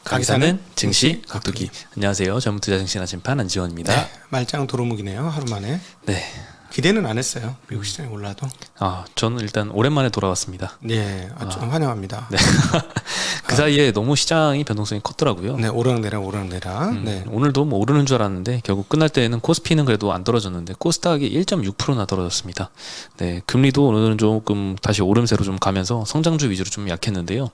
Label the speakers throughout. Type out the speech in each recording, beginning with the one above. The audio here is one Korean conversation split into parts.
Speaker 1: 가기사는 증시 각도기. 안녕하세요. 전문투자증시나 심판 안지원입니다.
Speaker 2: 네, 말짱 도루묵이네요. 하루 만에.
Speaker 1: 네.
Speaker 2: 기대는 안 했어요. 미국 시장이 올라도.
Speaker 1: 저는 일단 오랜만에 돌아왔습니다.
Speaker 2: 네, 좀 환영합니다.
Speaker 1: 네. 그 사이에 너무 시장이 변동성이 컸더라고요.
Speaker 2: 네, 오르락내락. 네.
Speaker 1: 오늘도 뭐 오르는 줄 알았는데 결국 끝날 때는 코스피는 그래도 안 떨어졌는데 코스닥이 1.6%나 떨어졌습니다. 네, 금리도 오늘은 조금 다시 오름세로 좀 가면서 성장주 위주로 좀 약했는데요.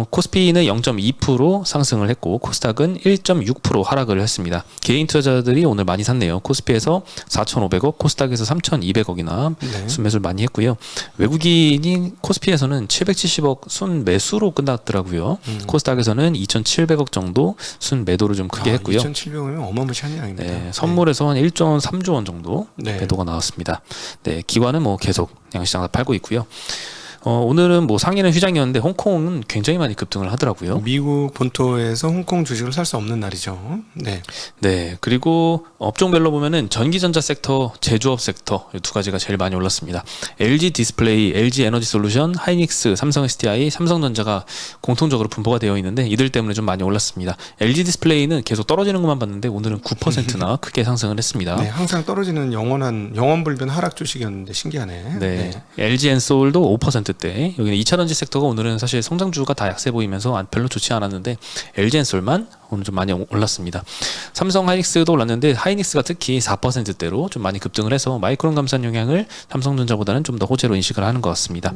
Speaker 1: 코스피는 0.2% 상승을 했고 코스닥은 1.6% 하락을 했습니다. 개인 투자자들이 오늘 많이 샀네요. 코스피에서 4,500억, 코스닥에서 3,200억이나
Speaker 2: 네.
Speaker 1: 순매수를 많이 했고요. 외국인이 코스피에서는 770억 순매수로 끝났더라고요. 코스닥에서는 2,700억 정도 순매도를 좀 크게 했고요.
Speaker 2: 2,700원이면 어마무시한 양입니다.
Speaker 1: 네, 선물에서 한 1.3조 원 정도
Speaker 2: 네.
Speaker 1: 매도가 나왔습니다. 네, 기관은 뭐 계속 양시장을 팔고 있고요. 오늘은 뭐 상해는 휴장이었는데 홍콩은 굉장히 많이 급등을 하더라고요.
Speaker 2: 미국 본토에서 홍콩 주식을 살 수 없는 날이죠. 네.
Speaker 1: 네, 그리고 업종별로 보면은 전기전자 섹터, 제조업 섹터 이 두 가지가 제일 많이 올랐습니다. LG 디스플레이, LG 에너지 솔루션, 하이닉스, 삼성 SDI, 삼성전자가 공통적으로 분포가 되어 있는데 이들 때문에 좀 많이 올랐습니다. LG 디스플레이는 계속 떨어지는 것만 봤는데 오늘은 9%나 크게 상승을 했습니다.
Speaker 2: 네, 항상 떨어지는 영원불변 하락 주식이었는데 신기하네.
Speaker 1: 네, LG 엔솔도 5%대. 여기는 2차전지 섹터가 오늘은 사실 성장주가 다 약세 보이면서 별로 좋지 않았는데 LG 엔솔만 오늘 좀 많이 올랐습니다. 삼성 하이닉스도 올랐는데 하이닉스가 특히 4%대로 좀 많이 급등을 해서 마이크론 감산 영향을 삼성전자보다는 좀 더 호재로 인식을 하는 것 같습니다.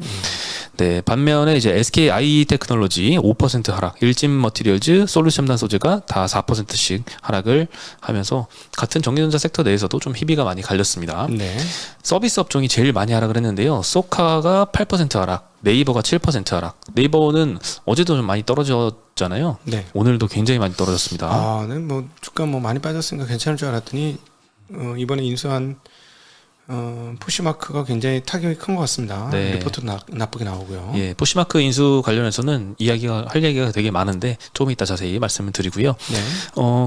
Speaker 1: 네, 반면에 이제 SK I 테크놀로지 5% 하락, 일진 머티리얼즈, 솔루션단 소재가 다 4%씩 하락을 하면서 같은 전기전자 섹터 내에서도 좀 희비가 많이 갈렸습니다.
Speaker 2: 네.
Speaker 1: 서비스 업종이 제일 많이 하락을 했는데요. 소카가 8% 하락, 네이버가 7% 하락. 네이버는 어제도 좀 많이 떨어졌잖아요.
Speaker 2: 네.
Speaker 1: 오늘도 굉장히 많이 떨어졌습니다.
Speaker 2: 네, 뭐 주가 뭐 많이 빠졌으니까 괜찮을 줄 알았더니 이번에 인수한 푸시마크가 굉장히 타격이 큰 것 같습니다.
Speaker 1: 네.
Speaker 2: 리포트도 나쁘게 나오고요.
Speaker 1: 예, 푸시마크 인수 관련해서는 할 얘기가 되게 많은데 조금 이따 자세히 말씀을 드리고요.
Speaker 2: 네.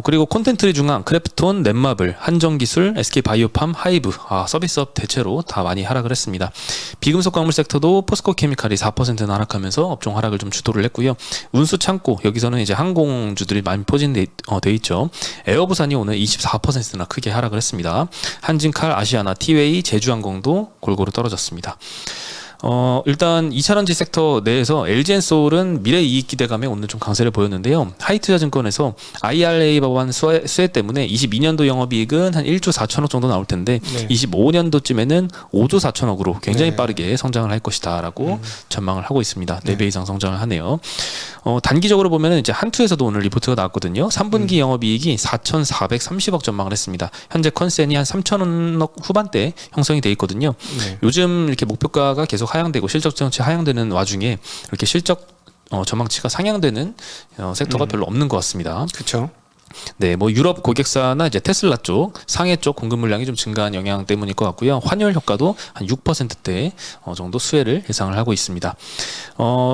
Speaker 1: 그리고 콘텐츠리 중앙, 크래프톤, 넷마블, 한정기술, SK바이오팜, 하이브, 서비스업 대체로 다 많이 하락을 했습니다. 비금속 광물 섹터도 포스코 케미칼이 4%나 하락하면서 업종 하락을 좀 주도를 했고요. 운수 창고, 여기서는 이제 항공주들이 많이 포진돼 있죠. 에어부산이 오늘 24%나 크게 하락을 했습니다. 한진칼, 아시아나, 티웨이, 제주항공도 골고루 떨어졌습니다. 일단 2차전지 섹터 내에서 LG엔솔은 미래 이익 기대감에 오늘 좀 강세를 보였는데요. 하이투자증권에서 IRA 법안 수혜 때문에 22년도 영업이익은 한 1조 4천억 정도 나올 텐데
Speaker 2: 네.
Speaker 1: 25년도쯤에는 5조 4천억으로 굉장히
Speaker 2: 네.
Speaker 1: 빠르게 성장을 할 것이다라고 전망을 하고 있습니다. 4배 이상 성장을 하네요. 단기적으로 보면은 이제 한투에서도 오늘 리포트가 나왔거든요. 3분기 영업이익이 4,430억 전망을 했습니다. 현재 컨센이 한 3천억 후반대 형성이 돼 있거든요.
Speaker 2: 네.
Speaker 1: 요즘 이렇게 목표가가 계속 하향되고 실적 전체 하향되는 와중에 이렇게 실적 전망치가 상향되는 섹터가 별로 없는 것 같습니다.
Speaker 2: 그렇죠.
Speaker 1: 네, 뭐 유럽 고객사나 이제 테슬라 쪽, 상해 쪽 공급 물량이 좀 증가한 영향 때문일 것 같고요. 환율 효과도 한 6%대 정도 수혜를 예상을 하고 있습니다.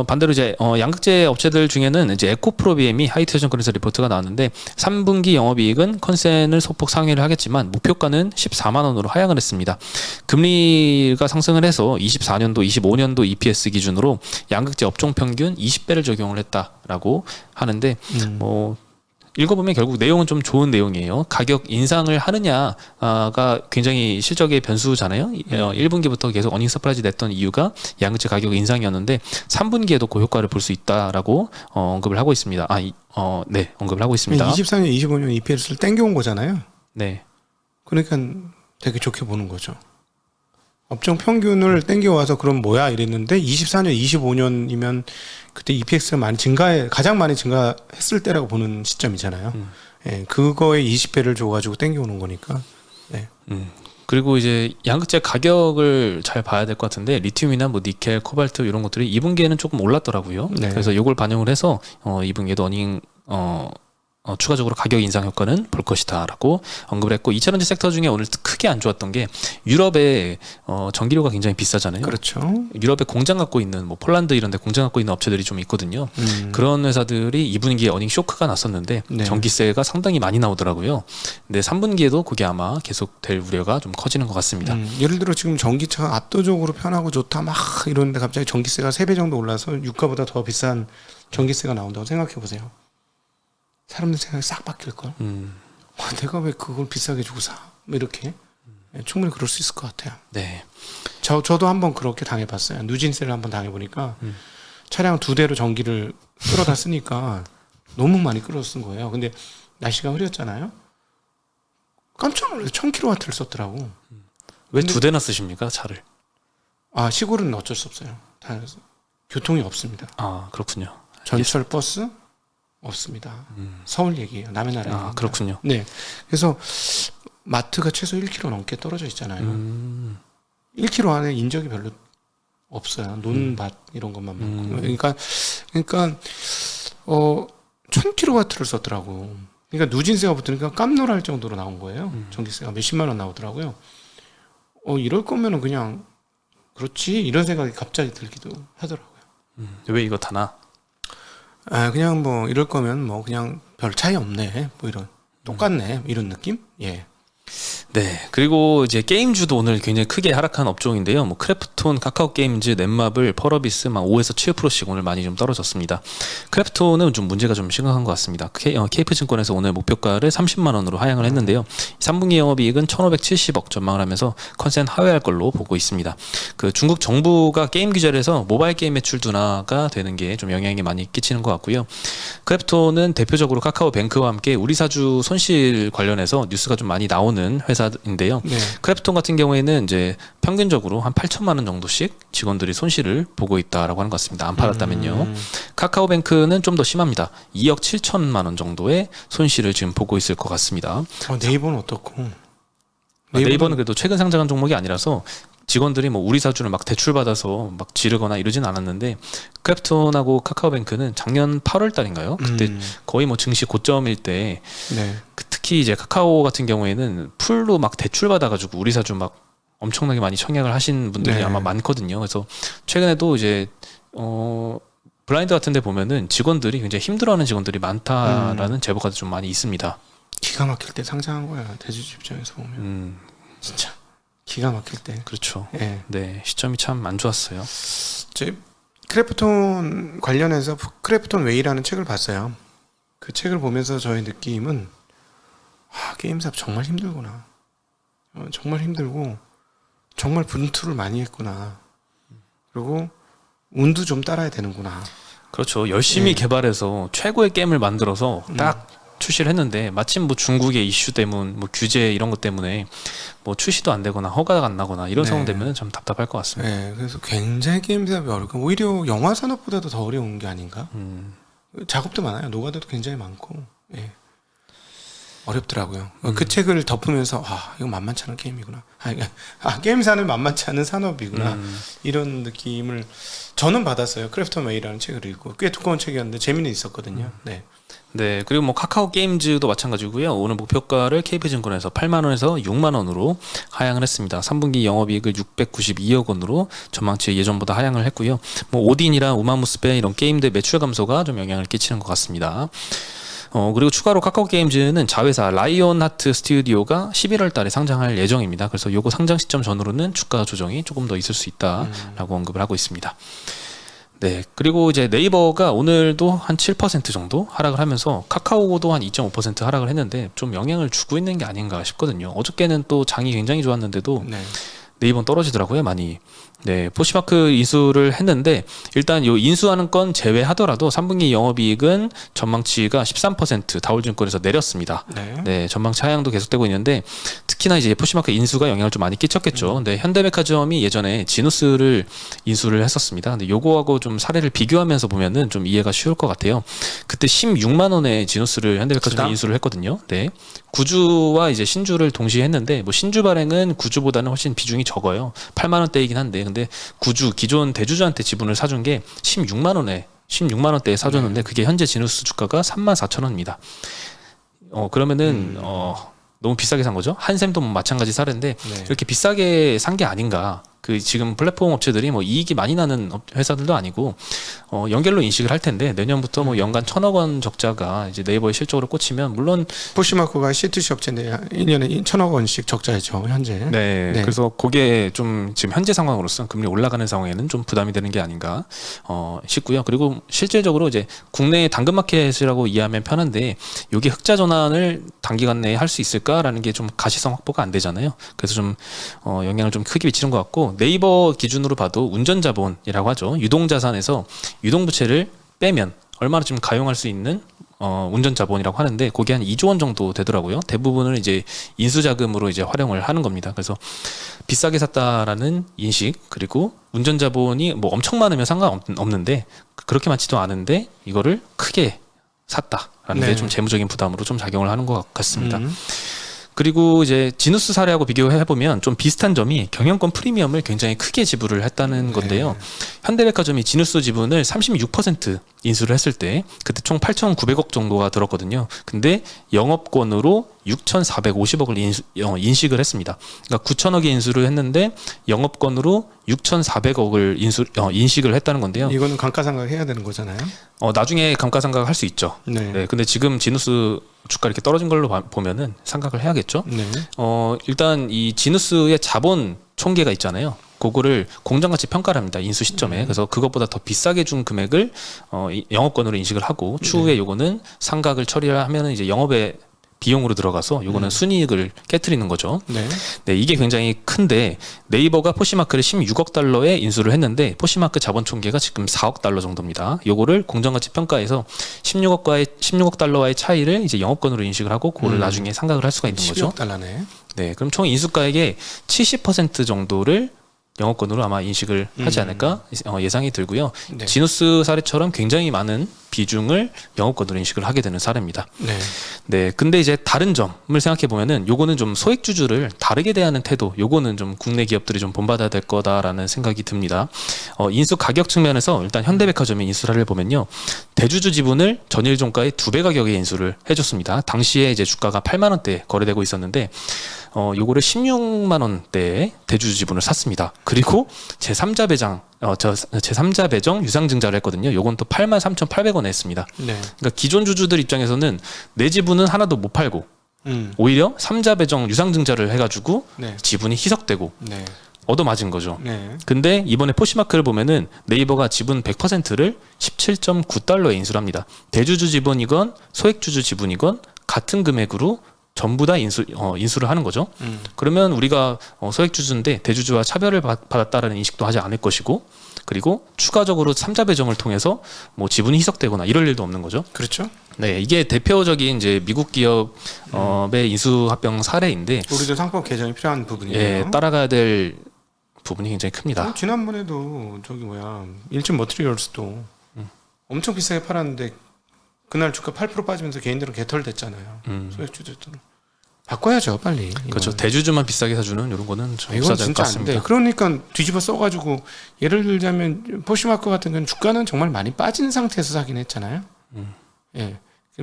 Speaker 1: 반대로 이제 양극재 업체들 중에는 이제 에코프로비엠이 하이투자증권에서 리포트가 나왔는데 3분기 영업이익은 컨센을 소폭 상회를 하겠지만 목표가는 14만 원으로 하향을 했습니다. 금리가 상승을 해서 24년도, 25년도 EPS 기준으로 양극재 업종 평균 20배를 적용을 했다라고 하는데 읽어보면 결국 내용은 좀 좋은 내용이에요. 가격 인상을 하느냐가 굉장히 실적의 변수잖아요. 1분기부터 계속 어닝 서프라이즈 냈던 이유가 양극재 가격 인상이었는데 3분기에도 그 효과를 볼 수 있다라고 언급을 하고 있습니다. 네, 언급을 하고 있습니다.
Speaker 2: 24년, 25년 EPS를 땡겨온 거잖아요.
Speaker 1: 네.
Speaker 2: 그러니까 되게 좋게 보는 거죠. 업종 평균을 땡겨와서 그럼 뭐야 이랬는데 24년, 25년이면 그때 EPS가 가장 많이 증가했을 때라고 보는 시점이잖아요. 예, 그거에 20배를 줘가지고 땡겨오는 거니까. 네.
Speaker 1: 그리고 이제 양극재 가격을 잘 봐야 될 것 같은데 리튬이나 뭐 니켈, 코발트 이런 것들이 2분기에는 조금 올랐더라고요.
Speaker 2: 네.
Speaker 1: 그래서 이걸 반영을 해서 2분기에도 어닝 추가적으로 가격 인상 효과는 볼 것이다라고 언급을 했고 2차전지 섹터 중에 오늘 크게 안 좋았던 게 유럽의 전기료가 굉장히 비싸잖아요.
Speaker 2: 그렇죠.
Speaker 1: 유럽에 공장 갖고 있는 뭐 폴란드 이런 데 공장 갖고 있는 업체들이 좀 있거든요. 그런 회사들이 2분기에 어닝 쇼크가 났었는데
Speaker 2: 네.
Speaker 1: 전기세가 상당히 많이 나오더라고요. 근데 3분기에도 그게 아마 계속될 우려가 좀 커지는 것 같습니다.
Speaker 2: 예를 들어 지금 전기차가 압도적으로 편하고 좋다 막 이러는데 갑자기 전기세가 3배 정도 올라서 유가보다 더 비싼 전기세가 나온다고 생각해 보세요. 사람들 생각이 싹 바뀔 걸. 내가 왜 그걸 비싸게 주고 사? 뭐 이렇게 충분히 그럴 수 있을 것 같아요.
Speaker 1: 네.
Speaker 2: 저도 한번 그렇게 당해봤어요. 누진세를 한번 당해보니까 차량 2대로 전기를 끌어다 쓰니까 너무 많이 끌어 쓴 거예요. 근데 날씨가 흐렸잖아요. 깜짝 놀라서 1000kW를 썼더라고.
Speaker 1: 왜 2대나 쓰십니까 차를?
Speaker 2: 아, 시골은 어쩔 수 없어요. 다 교통이 없습니다.
Speaker 1: 아 그렇군요.
Speaker 2: 전철 버스 없습니다. 서울 얘기예요. 남의 나라 얘기입니다.
Speaker 1: 아 그렇군요.
Speaker 2: 네. 그래서 마트가 최소 1km 넘게 떨어져 있잖아요. 1km 안에 인적이 별로 없어요. 논밭 이런 것만 많고. 그러니까 1000kW를 썼더라고. 그러니까 누진세가 붙으니까 깜놀할 정도로 나온 거예요. 전기세가 몇십만 원 나오더라고요. 이럴 거면은 그냥 그렇지 이런 생각이 갑자기 들기도 하더라고요.
Speaker 1: 왜 이거 타나?
Speaker 2: 아, 그냥 뭐 이럴 거면 뭐 그냥 별 차이 없네. 뭐 이런 똑같네. 이런 느낌? 예.
Speaker 1: 네. 그리고 이제 게임주도 오늘 굉장히 크게 하락한 업종인데요. 뭐 크래프톤, 카카오 게임즈, 넷마블, 펄어비스 막 5에서 7%씩 오늘 많이 좀 떨어졌습니다. 크래프톤은 좀 문제가 좀 심각한 것 같습니다. KF증권에서 오늘 목표가를 30만 원으로 하향을 했는데요. 3분기 영업이익은 1,570억 전망을 하면서 컨센 하회할 걸로 보고 있습니다. 그 중국 정부가 게임 규제를 해서 모바일 게임 매출 둔화가 되는 게 좀 영향이 많이 끼치는 것 같고요. 크래프톤은 대표적으로 카카오뱅크와 함께 우리 사주 손실 관련해서 뉴스가 좀 많이 나오는 회사인데요.
Speaker 2: 네.
Speaker 1: 크래프톤 같은 경우에는 이제 평균적으로 한 8천만 원 정도씩 직원들이 손실을 보고 있다라고 하는 것 같습니다. 안 팔았다면요. 카카오뱅크는 좀 더 심합니다. 2억 7천만 원 정도의 손실을 지금 보고 있을 것 같습니다.
Speaker 2: 네이버는 어떻고?
Speaker 1: 네이버는 그래도 최근 상장한 종목이 아니라서 직원들이 뭐 우리 사주를 막 대출받아서 막 지르거나 이러진 않았는데 크래프톤하고 카카오뱅크는 작년 8월 달인가요? 그때 거의 뭐 증시 고점일 때
Speaker 2: 네.
Speaker 1: 특히 이제 카카오 같은 경우에는 풀로 막 대출 받아가지고 우리 사주 막 엄청나게 많이 청약을 하신 분들이
Speaker 2: 네.
Speaker 1: 아마 많거든요. 그래서 최근에도 이제 블라인드 같은데 보면은 직원들이 굉장히 힘들어하는 직원들이 많다라는 제보가 좀 많이 있습니다.
Speaker 2: 기가 막힐 때 상장한 거야. 대주주 입장에서 보면 진짜 기가 막힐 때.
Speaker 1: 그렇죠.
Speaker 2: 예.
Speaker 1: 네, 시점이 참 안 좋았어요.
Speaker 2: 제 크래프톤 관련해서 크래프톤 웨이라는 책을 봤어요. 그 책을 보면서 저의 느낌은 게임사 정말 힘들구나. 정말 힘들고 정말 분투를 많이 했구나. 그리고 운도 좀 따라야 되는구나.
Speaker 1: 그렇죠. 열심히
Speaker 2: 예.
Speaker 1: 개발해서 최고의 게임을 만들어서 딱 출시를 했는데 마침 뭐 중국의 이슈 때문, 뭐 규제 이런 것 때문에 뭐 출시도 안 되거나 허가가 안 나거나 이런
Speaker 2: 네.
Speaker 1: 상황 되면 참 답답할 것 같습니다.
Speaker 2: 네, 그래서 굉장히 게임 사업이 어렵고 오히려 영화 산업보다도 더 어려운 게 아닌가? 작업도 많아요. 노가다도 굉장히 많고. 예. 어렵더라고요. 그 책을 덮으면서 이거 만만치 않은 게임이구나. 게임사는 만만치 않은 산업이구나. 이런 느낌을 저는 받았어요. 크래프톤 웨이라는 책을 읽고 꽤 두꺼운 책이었는데 재미는 있었거든요. 네.
Speaker 1: 네, 그리고 뭐 카카오 게임즈도 마찬가지고요. 오늘 목표가를 KF증권에서 8만 원에서 6만 원으로 하향을 했습니다. 3분기 영업이익을 692억 원으로 전망치 예전보다 하향을 했고요. 뭐 오딘이랑 우마무스페 이런 게임들 매출 감소가 좀 영향을 끼치는 것 같습니다. 그리고 추가로 카카오 게임즈는 자회사 라이온 하트 스튜디오가 11월 달에 상장할 예정입니다. 그래서 요거 상장 시점 전후로는 주가 조정이 조금 더 있을 수 있다라고 언급을 하고 있습니다. 네, 그리고 이제 네이버가 오늘도 한 7% 정도 하락을 하면서 카카오도 한 2.5% 하락을 했는데 좀 영향을 주고 있는 게 아닌가 싶거든요. 어저께는 또 장이 굉장히 좋았는데도
Speaker 2: 네.
Speaker 1: 네이버는 떨어지더라고요, 많이. 네, 포시마크 인수를 했는데 일단 요 인수하는 건 제외하더라도 3분기 영업이익은 전망치가 13% 다울증권에서 내렸습니다.
Speaker 2: 네.
Speaker 1: 네, 전망치 하향도 계속되고 있는데 특히나 이제 포시마크 인수가 영향을 좀 많이 끼쳤겠죠. 근데 현대백화점이 예전에 지누스를 인수를 했었습니다. 근데 요거하고 좀 사례를 비교하면서 보면은 좀 이해가 쉬울 것 같아요. 그때 16만 원에 지누스를 현대백화점이 인수를 했거든요. 네. 구주와 이제 신주를 동시에 했는데 뭐 신주 발행은 구주보다는 훨씬 비중이 적어요. 8만 원대이긴 한데 근데 구주 기존 대주주한테 지분을 사준 게 16만 원대에 사줬는데 그게 현재 지누스 주가가 34,000원입니다. 그러면은 너무 비싸게 산 거죠. 한샘도 뭐 마찬가지 사례인데
Speaker 2: 네.
Speaker 1: 이렇게 비싸게 산 게 아닌가. 그 지금 플랫폼 업체들이 뭐 이익이 많이 나는 회사들도 아니고 연결로 인식을 할 텐데 내년부터 뭐 연간 1,000억 원 적자가 이제 네이버의 실적으로 꽂히면 물론
Speaker 2: 포시마크가 C2C 업체인데 1년에 1,000억 원씩 적자죠 현재.
Speaker 1: 네,
Speaker 2: 네.
Speaker 1: 그래서 그게 좀 지금 현재 상황으로서 금리 올라가는 상황에는 좀 부담이 되는 게 아닌가 싶고요. 그리고 실질적으로 이제 국내 당근마켓이라고 이해하면 편한데 이게 흑자 전환을 단기간 내에 할 수 있을까라는 게 좀 가시성 확보가 안 되잖아요. 그래서 좀 영향을 좀 크게 미치는 것 같고 네이버 기준으로 봐도 운전자본이라고 하죠. 유동자산에서 유동부채를 빼면 얼마나 좀 가용할 수 있는 운전자본이라고 하는데 그게 한 2조 원 정도 되더라고요. 대부분을 이제 인수자금으로 이제 활용을 하는 겁니다. 그래서 비싸게 샀다라는 인식 그리고 운전자본이 뭐 엄청 많으면 상관없는데 그렇게 많지도 않은데 이거를 크게 샀다라는
Speaker 2: 네.
Speaker 1: 게 좀 재무적인 부담으로 좀 작용을 하는 것 같습니다. 그리고 이제 지누스 사례하고 비교해 보면 좀 비슷한 점이 경영권 프리미엄을 굉장히 크게 지불을 했다는 건데요. 현대백화점이 지누스 지분을 36% 인수를 했을 때 그때 총 8,900억 정도가 들었거든요. 근데 영업권으로 6,450억을 인식을 했습니다. 그러니까 9,000억의 인수를 했는데 영업권으로 6,400억을 인식을 했다는 건데요.
Speaker 2: 이거는 감가상각 해야 되는 거잖아요.
Speaker 1: 나중에 감가상각을 할 수 있죠.
Speaker 2: 네.
Speaker 1: 네, 근데 지금 지누스 주가 이렇게 떨어진 걸로 보면은 상각을 해야겠죠.
Speaker 2: 네.
Speaker 1: 일단 이 지누스의 자본 총계가 있잖아요. 그거를 공정가치 평가를 합니다. 인수 시점에. 그래서 그것보다 더 비싸게 준 금액을 영업권으로 인식을 하고 추후에 요거는 상각을 처리하면은 이제 영업의 비용으로 들어가서 요거는 순이익을 깨트리는 거죠.
Speaker 2: 네.
Speaker 1: 네, 이게 굉장히 큰데 네이버가 포시마크를 16억 달러에 인수를 했는데 포시마크 자본 총계가 지금 4억 달러 정도입니다. 요거를 공정가치 평가에서 16억 달러와의 차이를 이제 영업권으로 인식을 하고 그거를 나중에 상각을 할 수가 있는 거죠.
Speaker 2: 12억 달러네.
Speaker 1: 네, 그럼 총 인수가액의 70% 정도를 영업권으로 아마 인식을 하지 않을까 예상이 들고요.
Speaker 2: 네.
Speaker 1: 지누스 사례처럼 굉장히 많은 비중을 영업권으로 인식을 하게 되는 사례입니다.
Speaker 2: 네.
Speaker 1: 네, 근데 이제 다른 점을 생각해 보면은 요거는 좀 소액주주를 다르게 대하는 태도, 요거는 좀 국내 기업들이 좀 본받아야 될 거다라는 생각이 듭니다. 인수 가격 측면에서 일단 현대백화점의 인수사를 보면요, 대주주 지분을 전일 종가의 2배 가격에 인수를 해줬습니다. 당시에 이제 주가가 8만 원대 거래되고 있었는데, 요거를 16만 원대에 대주주 지분을 샀습니다. 그리고 제3자 배당, 제3자 배정 유상증자를 했거든요. 요건 또 83,800원에 했습니다.
Speaker 2: 네.
Speaker 1: 그러니까 기존 주주들 입장에서는 내 지분은 하나도 못 팔고
Speaker 2: 음.
Speaker 1: 오히려 3자 배정 유상증자를 해가지고
Speaker 2: 네.
Speaker 1: 지분이 희석되고
Speaker 2: 네.
Speaker 1: 얻어맞은 거죠.
Speaker 2: 네.
Speaker 1: 근데 이번에 포시마크를 보면은 네이버가 지분 100%를 17.9달러에 인수를 합니다. 대주주 지분이건 소액주주 지분이건 같은 금액으로 전부 다 인수를 하는 거죠. 그러면 우리가 소액주주인데 대주주와 차별을 받았다라는 인식도 하지 않을 것이고, 그리고 추가적으로 3자 배정을 통해서 뭐 지분이 희석되거나 이럴 일도 없는 거죠.
Speaker 2: 그렇죠.
Speaker 1: 네, 이게 대표적인 이제 미국 기업의 인수 합병 사례인데,
Speaker 2: 우리도 상법 개정이 필요한 부분이에요.
Speaker 1: 예, 따라가야 될 부분이 굉장히 큽니다.
Speaker 2: 지난번에도 저기 뭐야 일진 머트리얼스도 엄청 비싸게 팔았는데 그날 주가 8% 빠지면서 개인들은 개털됐잖아요. 소액주주들은 바꿔야죠 빨리.
Speaker 1: 그렇죠.
Speaker 2: 이거는.
Speaker 1: 대주주만 비싸게 사주는 이런 거는 좀
Speaker 2: 이건
Speaker 1: 없어져야 될 것
Speaker 2: 진짜 안
Speaker 1: 같습니다.
Speaker 2: 돼. 그러니까 뒤집어 써가지고 예를 들자면 포시마크 같은 경우는 주가는 정말 많이 빠진 상태에서 사긴 했잖아요. 예.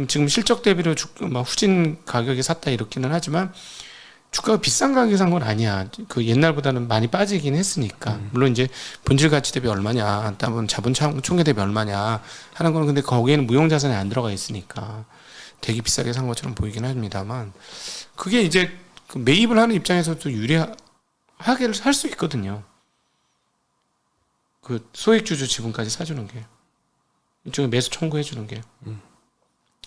Speaker 2: 지금 실적 대비로 막 후진 가격에 샀다 이렇기는 하지만 주가가 비싼 가격에 산 건 아니야. 그 옛날보다는 많이 빠지긴 했으니까. 물론 이제 본질 가치 대비 얼마냐, 따면 자본 총계 대비 얼마냐 하는 거는 근데 거기에는 무형 자산이 안 들어가 있으니까 되게 비싸게 산 것처럼 보이긴 합니다만 그게 이제 그 매입을 하는 입장에서도 유리하게 할 수 있거든요. 그 소액주주 지분까지 사주는 게 이쪽에 매수 청구해 주는 게.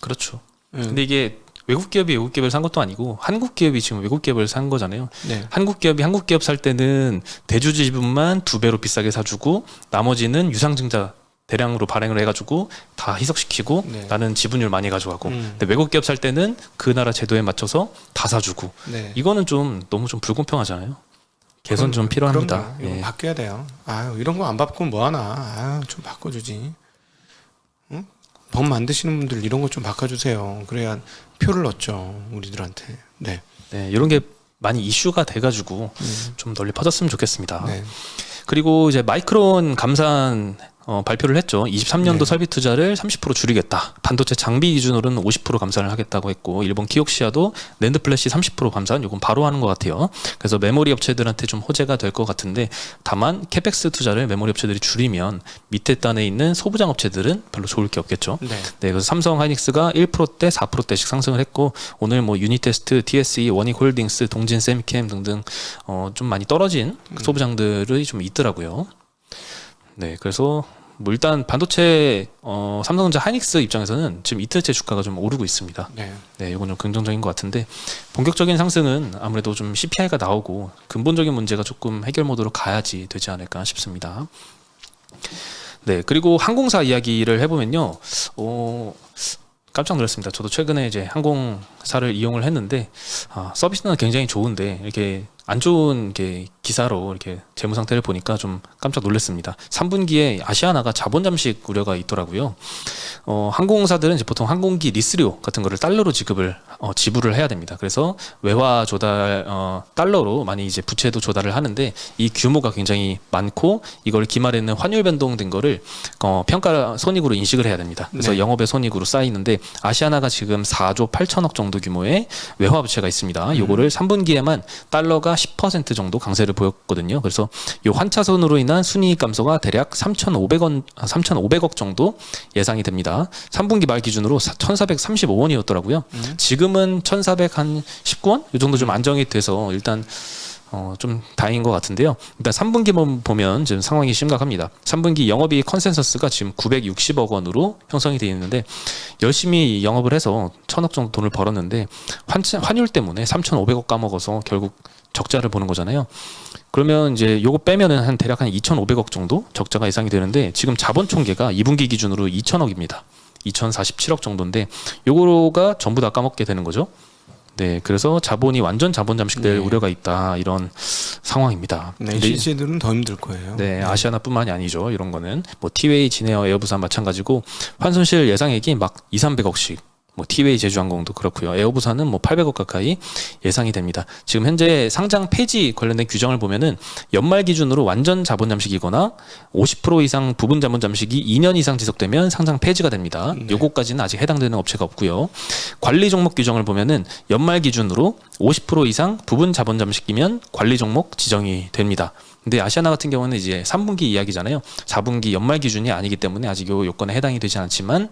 Speaker 1: 그렇죠.
Speaker 2: 예.
Speaker 1: 근데 이게 외국 기업이 외국 기업을 산 것도 아니고 한국 기업이 지금 외국 기업을 산 거잖아요.
Speaker 2: 네.
Speaker 1: 한국 기업이 한국 기업 살 때는 대주주 지분만 2배로 비싸게 사주고 나머지는 유상증자 대량으로 발행을 해가지고 다 희석시키고
Speaker 2: 네.
Speaker 1: 나는 지분율 많이 가져가고. 근데 외국 기업 살 때는 그 나라 제도에 맞춰서 다 사주고.
Speaker 2: 네.
Speaker 1: 이거는 좀 너무 좀 불공평하잖아요. 개선 좀 필요합니다.
Speaker 2: 이거
Speaker 1: 예.
Speaker 2: 바뀌어야 돼요. 아유, 이런 거 안 바꾸면 뭐 하나. 아유, 좀 바꿔주지. 응? 법 만드시는 분들 이런 거 좀 바꿔주세요. 그래야 표를 얻죠. 우리들한테. 네.
Speaker 1: 네, 이런 게 많이 이슈가 돼가지고 좀 널리 퍼졌으면 좋겠습니다.
Speaker 2: 네.
Speaker 1: 그리고 이제 마이크론 감산 발표를 했죠. 23년도
Speaker 2: 네.
Speaker 1: 설비 투자를 30% 줄이겠다. 반도체 장비 기준으로는 50% 감산을 하겠다고 했고, 일본 키옥시아도 낸드 플래시 30% 감산, 요건 바로 하는 것 같아요. 그래서 메모리 업체들한테 좀 호재가 될 것 같은데, 다만 캐펙스 투자를 메모리 업체들이 줄이면 밑에 단에 있는 소부장 업체들은 별로 좋을 게 없겠죠.
Speaker 2: 네.
Speaker 1: 그래서 삼성 하이닉스가 1%대 4%대씩 상승을 했고, 오늘 뭐 유니테스트, TSE, 원익홀딩스, 동진 세미캠 등등 좀 많이 떨어진 소부장들이 좀 있더라고요. 네, 그래서 뭐 일단 반도체 삼성전자 하이닉스 입장에서는 지금 이틀째 주가가 좀 오르고 있습니다.
Speaker 2: 네.
Speaker 1: 네, 이건 좀 긍정적인 것 같은데, 본격적인 상승은 아무래도 좀 CPI가 나오고 근본적인 문제가 조금 해결 모드로 가야지 되지 않을까 싶습니다. 네, 그리고 항공사 이야기를 해보면요, 깜짝 놀랐습니다. 저도 최근에 이제 항공사를 이용을 했는데, 서비스는 굉장히 좋은데 이렇게 안 좋은 게 기사로 이렇게 재무 상태를 보니까 좀 깜짝 놀랐습니다. 3분기에 아시아나가 자본 잠식 우려가 있더라고요. 항공사들은 이제 보통 항공기 리스료 같은 거를 달러로 지불을 해야 됩니다. 그래서 외화 조달 달러로 많이 이제 부채도 조달을 하는데, 이 규모가 굉장히 많고 이걸 기말에는 환율 변동된 거를 평가 손익으로 인식을 해야 됩니다. 그래서
Speaker 2: 네.
Speaker 1: 영업의 손익으로 쌓이는데, 아시아나가 지금 4조 8천억 정도 규모의 외화 부채가 있습니다. 요거를 3분기에만 달러가 10% 정도 강세를 보였거든요. 그래서 이 환차손으로 인한 순이익 감소가 대략 3,500억 정도 예상이 됩니다. 3분기 말 기준으로 1,435원이었더라고요. 지금은 1,419원? 이 정도 좀 안정이 돼서 일단 좀 다행인 것 같은데요. 일단 3분기만 보면 지금 상황이 심각합니다. 3분기 영업이익 컨센서스가 지금 960억 원으로 형성이 되어 있는데, 열심히 영업을 해서 1,000억 정도 돈을 벌었는데 환율 때문에 3,500억 까먹어서 결국 적자를 보는 거잖아요. 그러면 이제 요거 빼면은 한 대략 한 2,500억 정도 적자가 예상이 되는데, 지금 자본 총계가 2분기 기준으로 2,000억입니다. 2,047억 정도인데 요거가 전부 다 까먹게 되는 거죠. 네, 그래서 자본이 완전 자본 잠식될
Speaker 2: 네.
Speaker 1: 우려가 있다, 이런 상황입니다.
Speaker 2: 네,
Speaker 1: 근데
Speaker 2: 실제들은 더 힘들 거예요.
Speaker 1: 네, 아시아나뿐만이 아니죠. 이런 거는 뭐 티웨이, 진에어, 에어부산 마찬가지고 환손실 예상액이 막 2,300억씩. 뭐 티웨이, 제주항공도 그렇고요. 에어부산은 뭐 800억 가까이 예상이 됩니다. 지금 현재 상장 폐지 관련된 규정을 보면은 연말 기준으로 완전 자본 잠식이거나 50% 이상 부분 자본 잠식이 2년 이상 지속되면 상장 폐지가 됩니다. 요거까지는 아직 해당되는 업체가 없고요. 관리 종목 규정을 보면은 연말 기준으로 50% 이상 부분 자본 잠식이면 관리 종목 지정이 됩니다. 근데 아시아나 같은 경우는 이제 3분기 이야기잖아요. 4분기 연말 기준이 아니기 때문에 아직 요 요건에 해당이 되지 않지만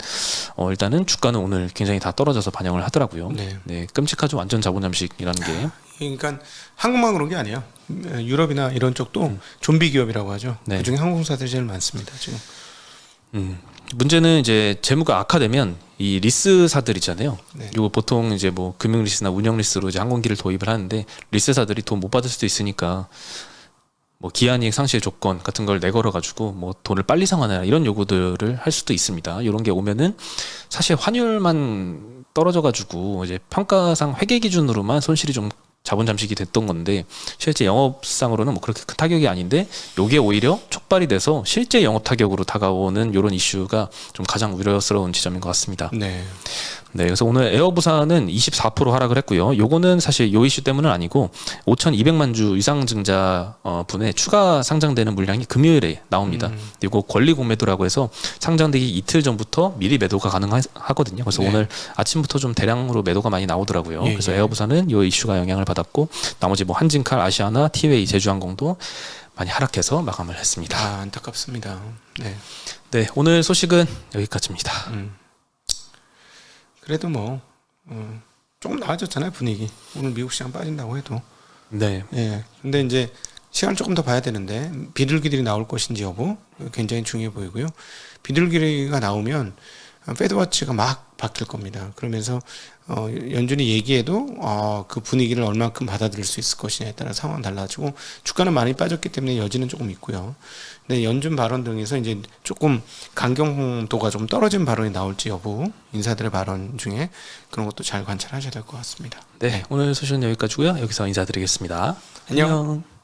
Speaker 1: 일단은 주가는 오늘 굉장히 다 떨어져서 반영을 하더라고요.
Speaker 2: 네.
Speaker 1: 네, 끔찍하죠. 완전 자본 잠식이라는 게.
Speaker 2: 그러니까 한국만 그런 게 아니에요. 유럽이나 이런 쪽도 좀비 기업이라고 하죠.
Speaker 1: 네.
Speaker 2: 그중에 항공사들이 제일 많습니다. 지금.
Speaker 1: 문제는 이제 재무가 악화되면 이 리스사들 있잖아요.
Speaker 2: 네.
Speaker 1: 이거 보통 이제 뭐 금융 리스나 운영 리스로 이제 항공기를 도입을 하는데, 리스사들이 돈 못 받을 수도 있으니까 뭐 기한이익 상실 조건 같은 걸 내걸어 가지고 뭐 돈을 빨리 상환해라, 이런 요구들을 할 수도 있습니다. 이런 게 오면은 사실 환율만 떨어져 가지고 이제 평가상 회계 기준으로만 손실이 좀 자본 잠식이 됐던 건데, 실제 영업상으로는 뭐 그렇게 큰 타격이 아닌데, 요게 오히려 촉발이 돼서 실제 영업 타격으로 다가오는 이런 이슈가 좀 가장 우려스러운 지점인 것 같습니다.
Speaker 2: 네.
Speaker 1: 네, 그래서 오늘 에어부산은 24% 하락을 했고요. 요거는 사실 요 이슈 때문은 아니고 5,200만 주 유상증자 분의 추가 상장되는 물량이 금요일에 나옵니다. 이거 권리 공매도라고 해서 상장되기 이틀 전부터 미리 매도가 가능하거든요. 그래서
Speaker 2: 네.
Speaker 1: 오늘 아침부터 좀 대량으로 매도가 많이 나오더라고요.
Speaker 2: 예,
Speaker 1: 그래서
Speaker 2: 예.
Speaker 1: 에어부산은 요 이슈가 영향을 받았고, 나머지 뭐 한진칼, 아시아나, 티웨이, 제주항공도 많이 하락해서 마감을 했습니다.
Speaker 2: 안타깝습니다. 네.
Speaker 1: 네, 오늘 소식은 여기까지입니다.
Speaker 2: 그래도 뭐 조금 나아졌잖아요, 분위기. 오늘 미국 시장 빠진다고 해도.
Speaker 1: 네.
Speaker 2: 예. 근데 이제 시간을 조금 더 봐야 되는데, 비둘기들이 나올 것인지 여부 굉장히 중요해 보이고요. 비둘기가 나오면 페드워치가 막 바뀔 겁니다. 그러면서 연준이 얘기해도 그 분위기를 얼만큼 받아들일 수 있을 것이냐에 따라 상황 달라지고, 주가는 많이 빠졌기 때문에 여지는 조금 있고요. 근데 연준 발언 등에서 이제 조금 강경도가 좀 떨어진 발언이 나올지 여부, 인사들의 발언 중에 그런 것도 잘 관찰하셔야 될 것 같습니다.
Speaker 1: 네, 오늘 소식은 여기까지고요. 여기서 인사드리겠습니다.
Speaker 2: 안녕.
Speaker 1: 안녕.